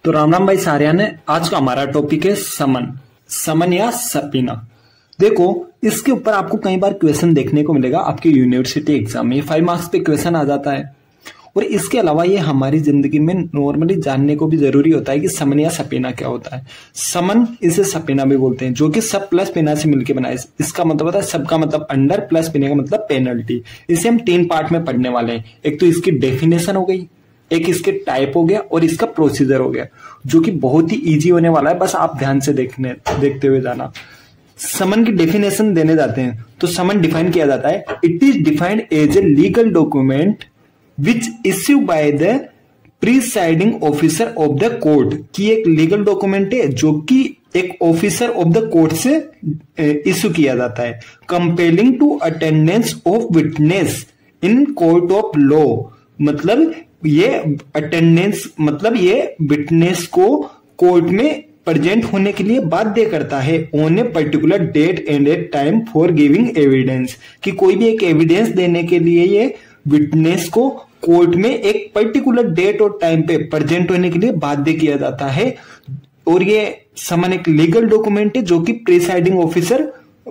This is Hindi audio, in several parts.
तो राम राम भाई सारिया ने। आज का हमारा टॉपिक है समन। समन या सबीना। देखो, इसके ऊपर आपको कई बार क्वेश्चन देखने को मिलेगा आपके यूनिवर्सिटी एग्जाम में। 5 मार्क्स पे क्वेश्चन आ जाता है। और इसके अलावा ये हमारी जिंदगी में नॉर्मली जानने को भी जरूरी होता है कि समन या सबीना क्या होता है। समन इसे सबीना भी बोलते हैं, जो कि सब प्लस बिना से मिलकर बना है। इसका मतलब होता है सब का मतलब अंडर, प्लस बिना का मतलब पेनल्टी। इसे हम 3 पार्ट में पढ़ने वाले हैं। एक तो इसकी डेफिनेशन हो गई, एक इसके टाइप हो गया और इसका प्रोसीजर हो गया, जो कि बहुत ही इजी होने वाला है। बस आप ध्यान से देखते हुए जाना। समन की डेफिनेशन देने जाते हैं तो समन डिफाइन किया जाता है, it is defined as a legal document which issue by the presiding officer of the court. की एक लीगल डॉक्यूमेंट है जो कि एक ऑफिसर ऑफ द कोर्ट से इश्यू किया जाता है, compelling to attendance of witness in court of law. मतलब ये अटेंडेंस मतलब ये विटनेस को कोर्ट में प्रेजेंट होने के लिए बाध्य करता है on a particular date and a time for giving evidence. कि कोई भी एक एविडेंस देने के लिए ये विटनेस को कोर्ट में एक पर्टिकुलर डेट और टाइम पे प्रेजेंट होने के लिए बाध्य किया जाता है। और ये समन एक लीगल डॉक्यूमेंट है जो कि प्रिसाइडिंग ऑफिसर,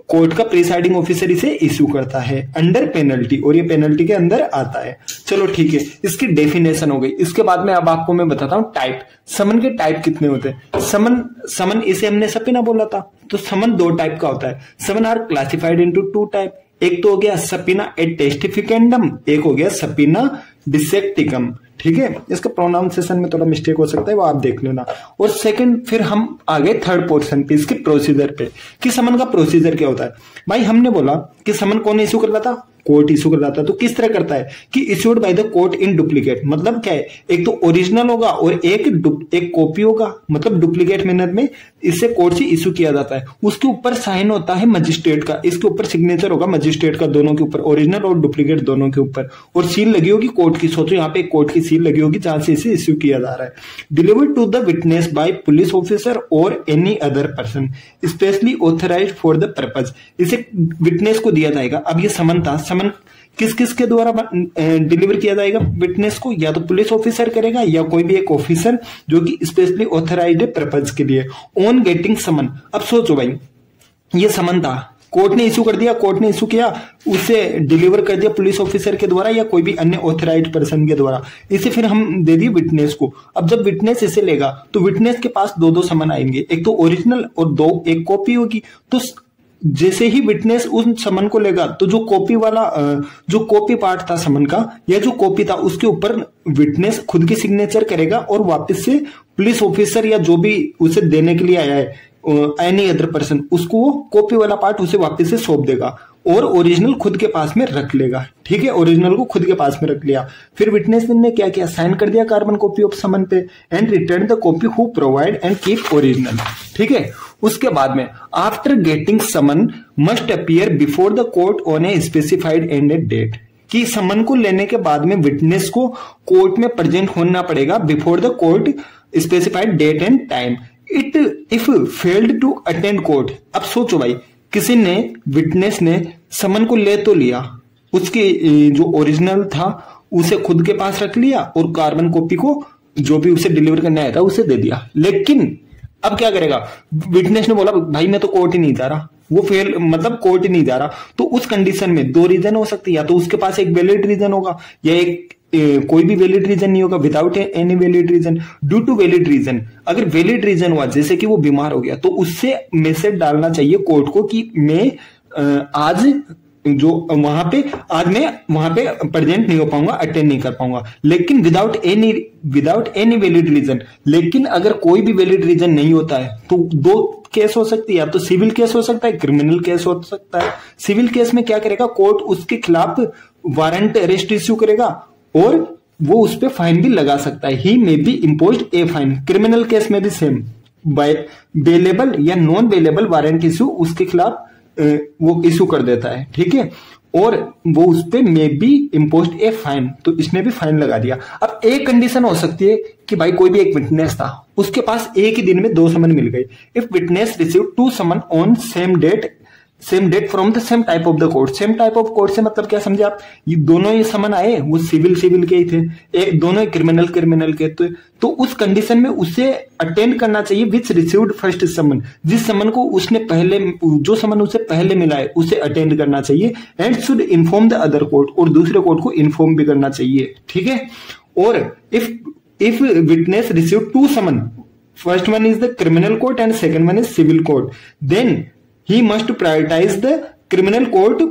कोर्ट का प्रिसाइडिंग ऑफिसर इसे इश्यू करता है अंडर पेनल्टी, और ये पेनल्टी के अंदर आता है। चलो ठीक है, इसकी डेफिनेशन हो गई। इसके बाद में अब आपको मैं बताता हूं टाइप। समन के टाइप कितने होते हैं। समन इसे हमने सबीना बोला था, तो समन 2 टाइप का होता है। समन आर क्लासिफाइड इनटू 2 टाइप। एक तो हो गया सबीना ए टेस्टिफिकेंडम, एक हो गया सबीना डिसेक्टिकम। ठीक है, इसका प्रोनाउंसिएशन में थोड़ा मिस्टेक हो सकता है, वो आप देख लेना। और सेकंड, फिर हम आगे थर्ड पोर्शन पे, इसके प्रोसीजर पे, कि समन का प्रोसीजर क्या होता है। भाई हमने बोला कि समन कौन इश्यू कर रहा था, कोर्ट इश्यू कर रहा था। तो किस तरह करता है कि issued by the court in duplicate. मतलब क्या है, एक तो ओरिजिनल होगा और एक कॉपी होगा, मतलब डुप्लीकेट मैनर में इससे कोर्ट से इश्यू किया जाता है। उसके ऊपर साइन होता है मजिस्ट्रेट का, इसके ऊपर सिग्नेचर होगा मजिस्ट्रेट का, दोनों के ऊपर, ओरिजिनल और डुप्लीकेट दोनों के ऊपर। और सील लगी होगी कोर्ट की। सोचो यहाँ पे कोर्ट की सील लगी होगी जहां से इसे इश्यू किया जा रहा है। Delivered to the witness by police officer और any other person specially authorised for the purpose. इसे विटनेस को दिया जाएगा। अब ये समन था, समन किस किस के द्वारा डिलीवर किया जाएगा विटनेस को, या तो पुलिस ऑफिसर करेगा या कोई भी एक ऑफिसर जो कि स्पेशली ऑथराइज्ड है पर्पज के लिए। ऑन गेटिंग समन, अब सोचो भाई, ये समन था, कोर्ट ने इश्यू कर दिया, कोर्ट ने इश्यू किया, उसे डिलीवर कर दिया पुलिस ऑफिसर के द्वारा या कोई भी अन्य ऑथराइज्ड पर्सन के द्वारा। इसे फिर हम दे दिए विटनेस को। अब जब विटनेस इसे लेगा तो विटनेस के पास 2 समन आएंगे, एक तो ओरिजिनल और एक कॉपी होगी। तो जैसे ही विटनेस उन समन को लेगा तो जो कॉपी पार्ट था समन का, या जो कॉपी था, उसके ऊपर विटनेस खुद की सिग्नेचर करेगा और वापस से पुलिस ऑफिसर या जो भी उसे देने के लिए आया है, एनी अदर पर्सन, उसको वो कॉपी वाला पार्ट उसे वापस से सौंप देगा और ओरिजिनल खुद के पास में रख लेगा। ठीक है, ओरिजिनल को खुद के पास में रख लिया। फिर विटनेस ने क्या किया, साइन कर दिया कार्बन कॉपी ऑफ समन पे and return the copy who provide and keep original. ठीक है, उसके बाद में after getting summon must appear before the court on a specified and a date. कि समन को लेने के बाद में विटनेस को कोर्ट में प्रेजेंट होना पड़ेगा before the court specified date and time. It if failed to attend court. अब सोचो भाई, किसी ने, विटनेस ने समन को ले तो लिया, उसके जो ओरिजिनल था उसे खुद के पास रख लिया और कार्बन कॉपी को जो भी उसे डिलीवर करना आया था उसे दे दिया। लेकिन अब क्या करेगा, विटनेस ने बोला भाई मैं तो कोर्ट ही नहीं जा रहा, वो फेल, मतलब कोर्ट ही नहीं जा रहा। तो उस कंडीशन में 2 रीजन हो सकते हैं, या तो उसके पास एक वैलिड रीजन होगा या कोई भी वैलिड रीजन नहीं होगा, without any valid reason. Due to valid reason, अगर वैलिड रीजन हुआ जैसे कि वो बीमार हो गया, तो उससे मैसेज डालना चाहिए कोर्ट को कि मैं आज मैं वहां पे प्रेजेंट नहीं हो पाऊंगा, अटेंड नहीं कर पाऊंगा। लेकिन विदाउट एनी वैलिड रीजन। लेकिन अगर कोई भी वैलिड रीजन नहीं होता है तो 2 केस हो सकती है, या तो सिविल केस हो सकता है, क्रिमिनल केस हो सकता है। सिविल केस में क्या करेगा, कोर्ट उसके खिलाफ वारंट अरेस्ट इश्यू करेगा और वो उस पर फाइन भी लगा सकता है। He may be imposed a fine. Criminal case में भी सेम, बाय बेलेबल या नॉन बेलेबल वारंट इश्यू उसके खिलाफ वो इश्यू कर देता है। ठीक है, और वो उस पे मे बी इम्पोज्ड ए फाइन, तो इसने भी फाइन लगा दिया। अब एक कंडीशन हो सकती है कि भाई कोई भी एक विटनेस था, उसके पास एक ही दिन में 2 समन मिल गए। If witness receive 2 summon on same date same date from the same type of the court. Same type of court से मतलब क्या समझे आप, ये दोनों ही समन आए, वो सिविल के ही थे, एक दोनों ही क्रिमिनल के, तो उस कंडीशन में उसे अटेंड करना चाहिए विच रिसीव्ड फर्स्ट समन, जिस समन को उसने पहले, जो समन उसे पहले मिला है उसे अटेंड करना चाहिए। And should inform the other court, और दूसरे कोर्ट को इन्फॉर्म भी करना चाहिए, ठीक है। और if witness receive two summon, first one is the criminal court and second one is civil court, then he must prioritize the criminal court,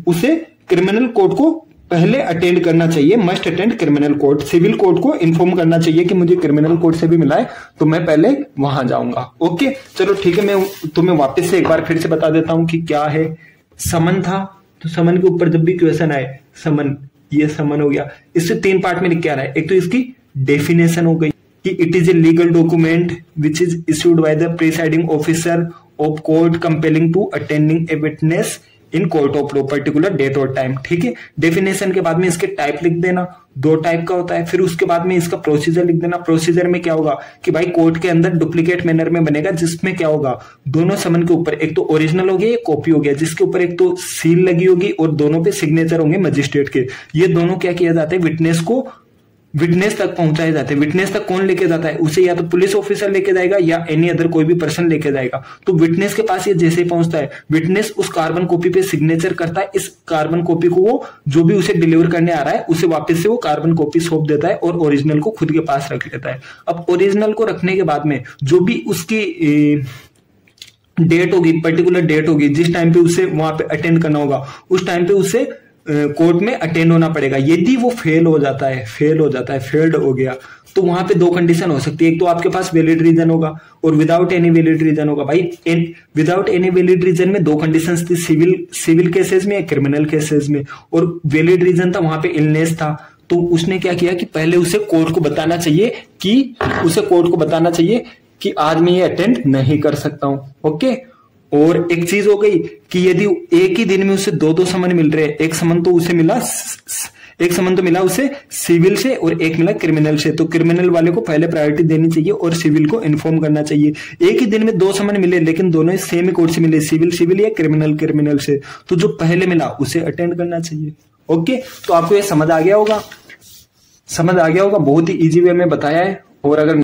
उसे क्रिमिनल कोर्ट को पहले अटेंड करना चाहिए, must attend criminal court. Civil court को इन्फॉर्म करना चाहिए कि मुझे क्रिमिनल कोर्ट से भी मिला है तो मैं पहले वहां जाऊंगा। ओके चलो ठीक है, मैं तुम्हें वापस से एक बार फिर से बता देता हूं कि क्या है। समन था, तो समन के ऊपर जब भी क्वेश्चन आए, समन, ये समन हो गया, इससे 3 पार्ट में लिख के आ रहा है। एक तो इसकी डेफिनेशन हो गई कि it is a legal document which is issued by the presiding officer of court compelling to attending a witness in court of law particular date और टाइम, ठीक है। डेफिनेशन के बाद में इसके टाइप लिख देना, 2 टाइप का होता है। फिर उसके बाद में इसका प्रोसीजर लिख देना। प्रोसीजर में क्या होगा कि भाई कोर्ट के अंदर डुप्लीकेट मैनर में बनेगा, जिसमें क्या होगा, दोनों समन के ऊपर एक तो ओरिजिनल हो गया, एक कॉपी हो गया, जिसके ऊपर एक तो सील लगी होगी और दोनों पे सिग्नेचर होंगे मजिस्ट्रेट के। ये दोनों क्या किया जाता है, विटनेस को विटनेस तक पहुंचाए जाते हैं। विटनेस तक कौन लेके जाता है, उसे या तो पुलिस ऑफिसर लेके जाएगा या एनी अदर कोई भी पर्सन लेके जाएगा। तो विटनेस के पास ये जैसे ही पहुंचता है, विटनेस उस कार्बन कॉपी पे सिग्नेचर करता है। इस कार्बन कॉपी को वो जो भी उसे डिलीवर करने आ रहा है उसे वापस से वो कार्बन कॉपी सौंप देता है और ओरिजिनल को खुद के पास रख लेता है। अब ओरिजिनल को रखने के बाद में जो भी उसकी डेट होगी, पर्टिकुलर डेट होगी, जिस टाइम पे उसे वहां पे अटेंड करना होगा, उस टाइम पे उसे कोर्ट में अटेंड होना पड़ेगा। यदि वो फेल हो जाता है, फेल्ड हो गया, तो वहां पे 2 कंडीशन हो सकती है। एक तो आपके पास वैलिड रीजन होगा और विदाउट एनी वैलिड रीजन होगा। भाई विदाउट एनी वैलिड रीजन में 2 कंडीशंस थी, सिविल केसेस में या क्रिमिनल केसेस में। और वैलिड रीजन था वहां पे इलनेस था। तो उसने क्या किया कि पहले उसे कोर्ट को बताना चाहिए कि आज मैं ये अटेंड नहीं कर सकता हूं। ओके, और एक चीज हो गई कि यदि एक ही दिन में उसे 2 समन मिल रहे हैं, एक समन तो मिला उसे सिविल से और एक मिला क्रिमिनल से, तो क्रिमिनल वाले को पहले प्रायोरिटी देनी चाहिए और सिविल को इन्फॉर्म करना चाहिए। एक ही दिन में 2 समन मिले लेकिन दोनों ही सेम ही कोर्ट से मिले, सिविल या क्रिमिनल से, तो जो पहले मिला उसे अटेंड करना चाहिए। ओके, तो आपको ये समझ आ गया होगा, बहुत ही इजी वे में बताया है। और अगर